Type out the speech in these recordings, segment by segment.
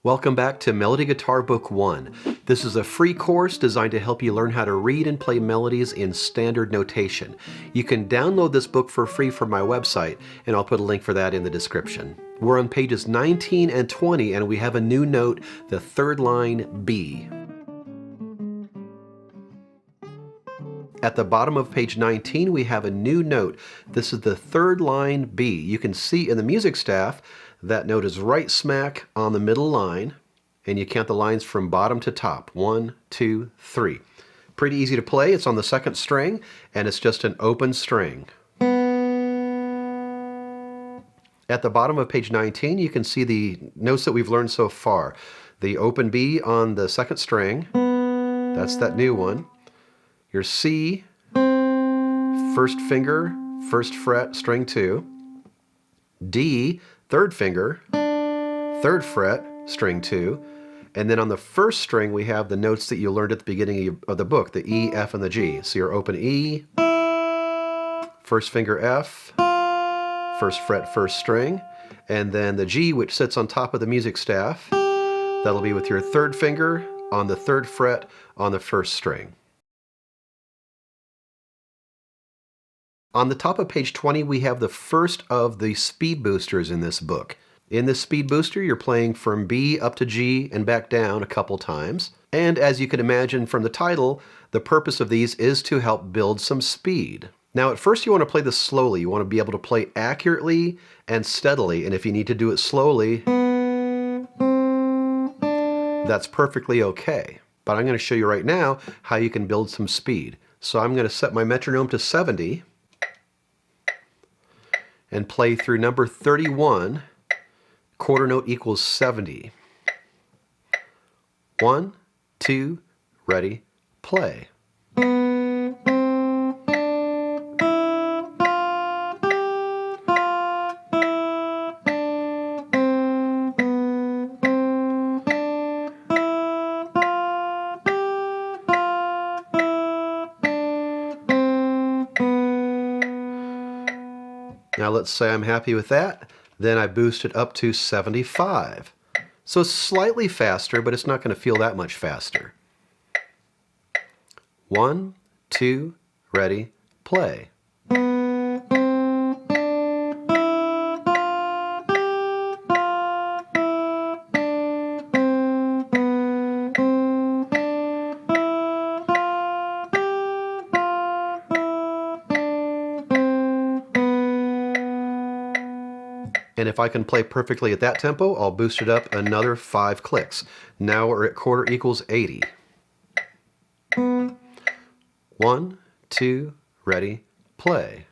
Welcome back to Melody Guitar Book 1. This is a free course designed to help you learn how to read and play melodies in standard notation. You can download this book for free from my website, and I'll put a link for that in the description. We're on pages 19 and 20, and we have a new note, the third line, B. At the bottom of page 19, we have a new note. This is the third line, B. You can see in the music staff that note is right smack on the middle line, and you count the lines from bottom to top. 1, 2, 3. Pretty easy to play. It's on the second string, and it's just an open string. At the bottom of page 19, you can see the notes that we've learned so far. The open B on the second string, that's that new one. Your C, first finger, first fret, string 2. D, third finger, third fret, string 2. And then on the first string, we have the notes that you learned at the beginning of the book, the E, F, and the G. So your open E, first finger F, first fret, first string, and then the G, which sits on top of the music staff. That'll be with your third finger on the third fret on the first string. On the top of page 20, we have the first of the speed boosters in this book. In this speed booster, you're playing from B up to G and back down a couple times. And as you can imagine from the title, the purpose of these is to help build some speed. Now, at first you want to play this slowly. You want to be able to play accurately and steadily. And if you need to do it slowly, that's perfectly okay. But I'm going to show you right now how you can build some speed. So I'm going to set my metronome to 70. And play through number 31, quarter note equals 70. 1, 2, ready, play. Now let's say I'm happy with that. Then I boost it up to 75. So it's slightly faster, but it's not going to feel that much faster. 1, 2, ready, play. And if I can play perfectly at that tempo, I'll boost it up another 5 clicks. Now we're at quarter equals 80. 1, 2, ready, play.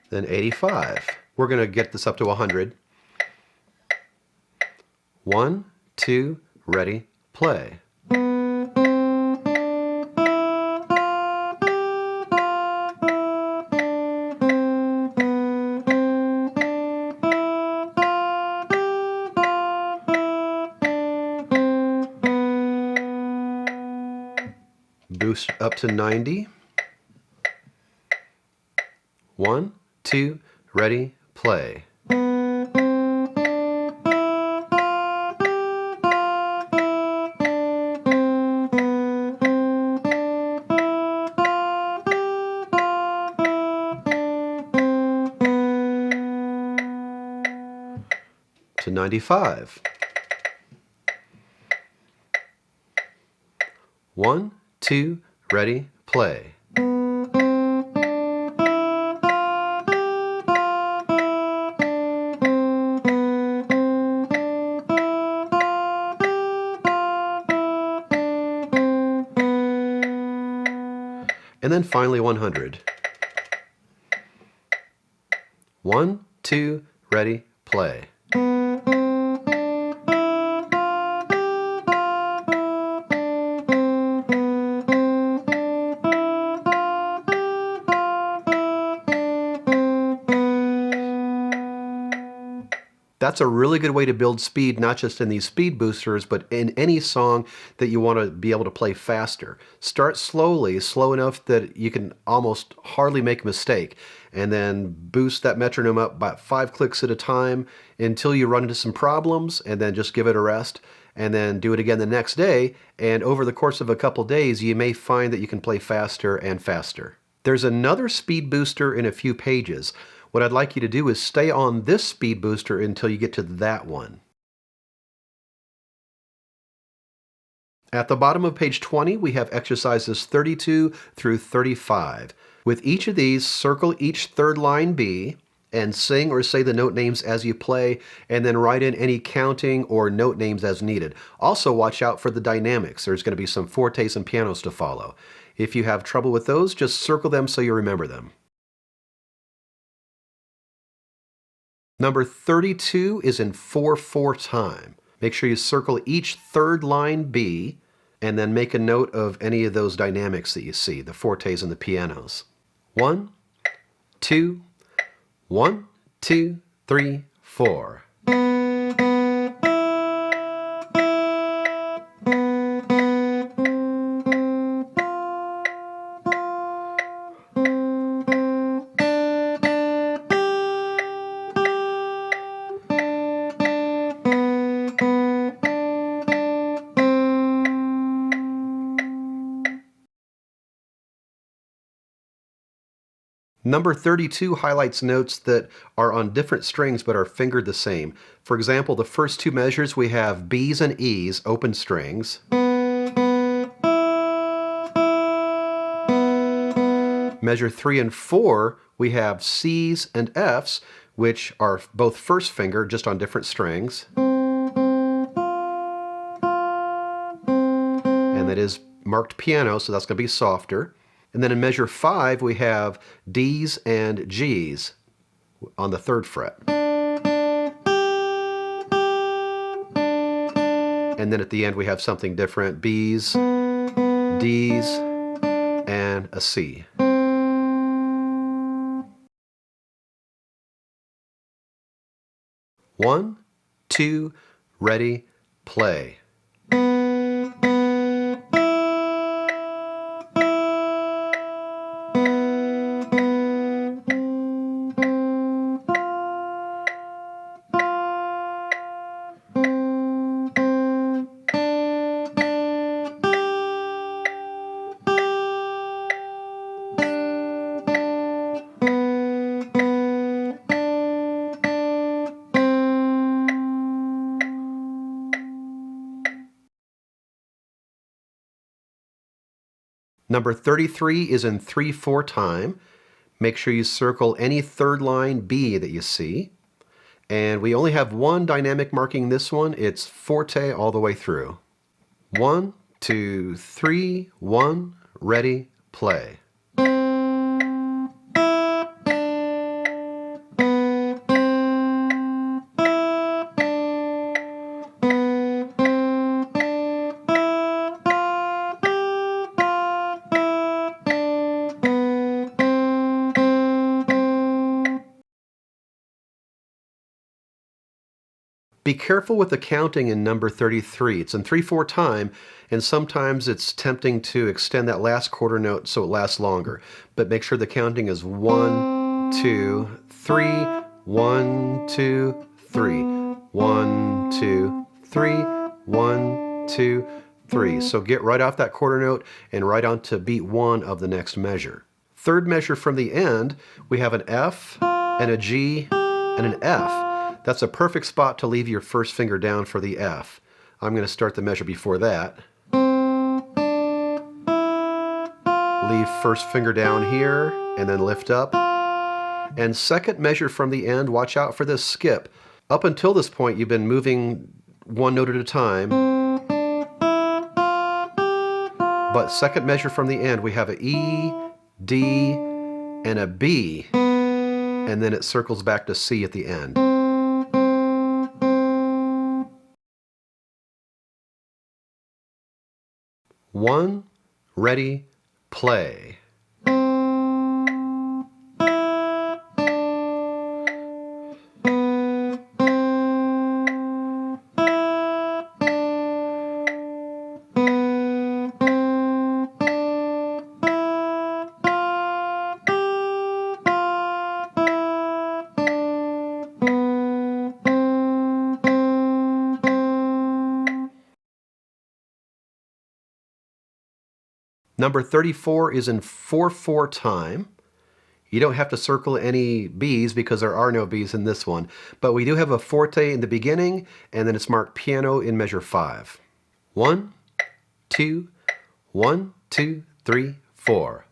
Then 85. We're going to get this up to 100. 1, 2, ready, play. Boost up to 90. 1, 2, ready, play. To 95. 1, 2, ready, play. And then finally 100. 1, 2, ready, play. That's That's a really good way to build speed, not just in these speed boosters, but in any song that you want to be able to play faster. Start slowly, slow enough that you can almost hardly make a mistake, and then boost that metronome up by 5 clicks at a time until you run into some problems, and then just give it a rest, and then do it again the next day, and over the course of a couple days, you may find that you can play faster and faster. There's another speed booster in a few pages. What I'd like you to do is stay on this speed booster until you get to that one. At the bottom of page 20, we have exercises 32 through 35. With each of these, circle each third line B and sing or say the note names as you play, and then write in any counting or note names as needed. Also, watch out for the dynamics. There's going to be some fortes and pianos to follow. If you have trouble with those, just circle them so you remember them. Number 32 is in 4/4 time. Make sure you circle each third line B and then make a note of any of those dynamics that you see, the fortes and the pianos. 1, 2, 1, 2, 3, 4. Number 32 highlights notes that are on different strings but are fingered the same. For example, the first two measures we have B's and E's, open strings. Measure 3 and 4, we have C's and F's, which are both first finger, just on different strings. And that is marked piano, so that's going to be softer. And then in measure 5, we have D's and G's on the 3rd fret. And then at the end, we have something different, B's, D's, and a C. One, two, ready, play. Number 33 is in 3/4 time. Make sure you circle any third line B that you see. And we only have one dynamic marking this one. It's forte all the way through. 1, 2, 3, 1, ready, play. Be careful with the counting in number 33. It's in 3/4 time, and sometimes it's tempting to extend that last quarter note so it lasts longer. But make sure the counting is 1, 2, 3, 1, 2, 3, 1, 2, 3, 1, 2, 3. So get right off that quarter note and right on to beat 1 of the next measure. Third measure from the end, we have an F and a G and an F. That's a perfect spot to leave your first finger down for the F. I'm going to start the measure before that. Leave first finger down here and then lift up. And second measure from the end, watch out for this skip. Up until this point, you've been moving one note at a time. But second measure from the end, we have an E, D, and a B. And then it circles back to C at the end. One, ready, play. Number 34 is in 4/4 time. You don't have to circle any B's because there are no B's in this one, but we do have a forte in the beginning, and then it's marked piano in measure 5. 1, 2, 1, 2, 3, 4.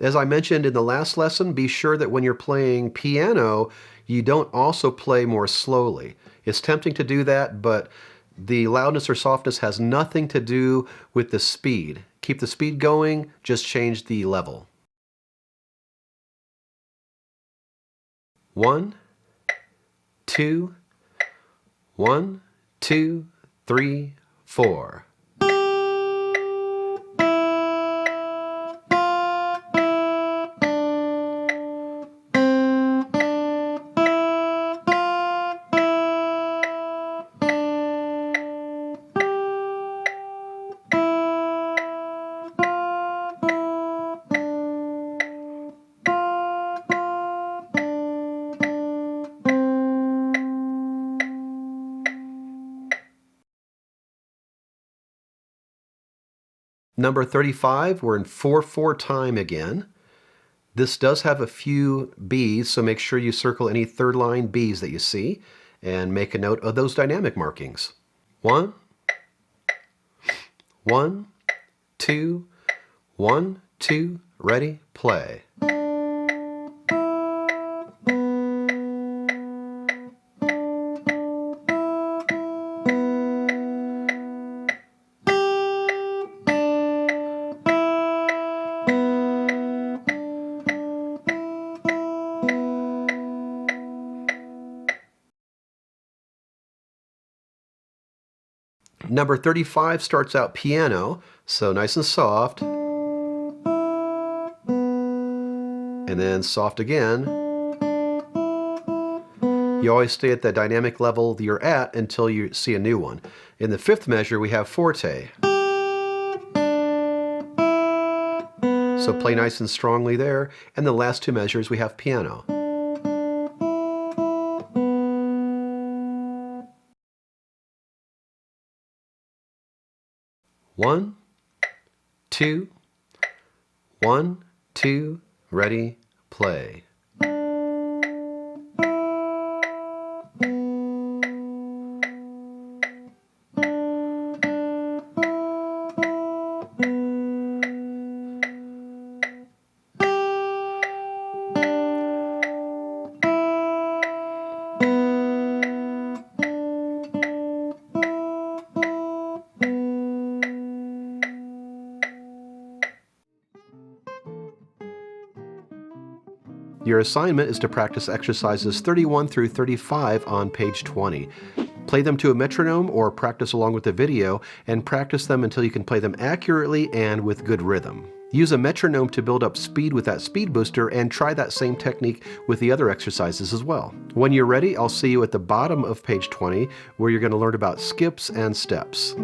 As I mentioned in the last lesson, be sure that when you're playing piano, you don't also play more slowly. It's tempting to do that, but the loudness or softness has nothing to do with the speed. Keep the speed going, just change the level. 1, 2, 1, 2, 3, 4. Number 35, we're in 4/4 time again. This does have a few B's, so make sure you circle any third line B's that you see and make a note of those dynamic markings. 1, 1, 2, 1, 2, ready, play. Number 35 starts out piano, so nice and soft. And then soft again. You always stay at the dynamic level you're at until you see a new one. In the 5th measure, we have forte. So play nice and strongly there. And the last 2 measures, we have piano. One, 2, 1, 2, ready, play. Your assignment is to practice exercises 31 through 35 on page 20. Play them to a metronome or practice along with the video, and practice them until you can play them accurately and with good rhythm. Use a metronome to build up speed with that speed booster, and try that same technique with the other exercises as well. When you're ready, I'll see you at the bottom of page 20, where you're going to learn about skips and steps.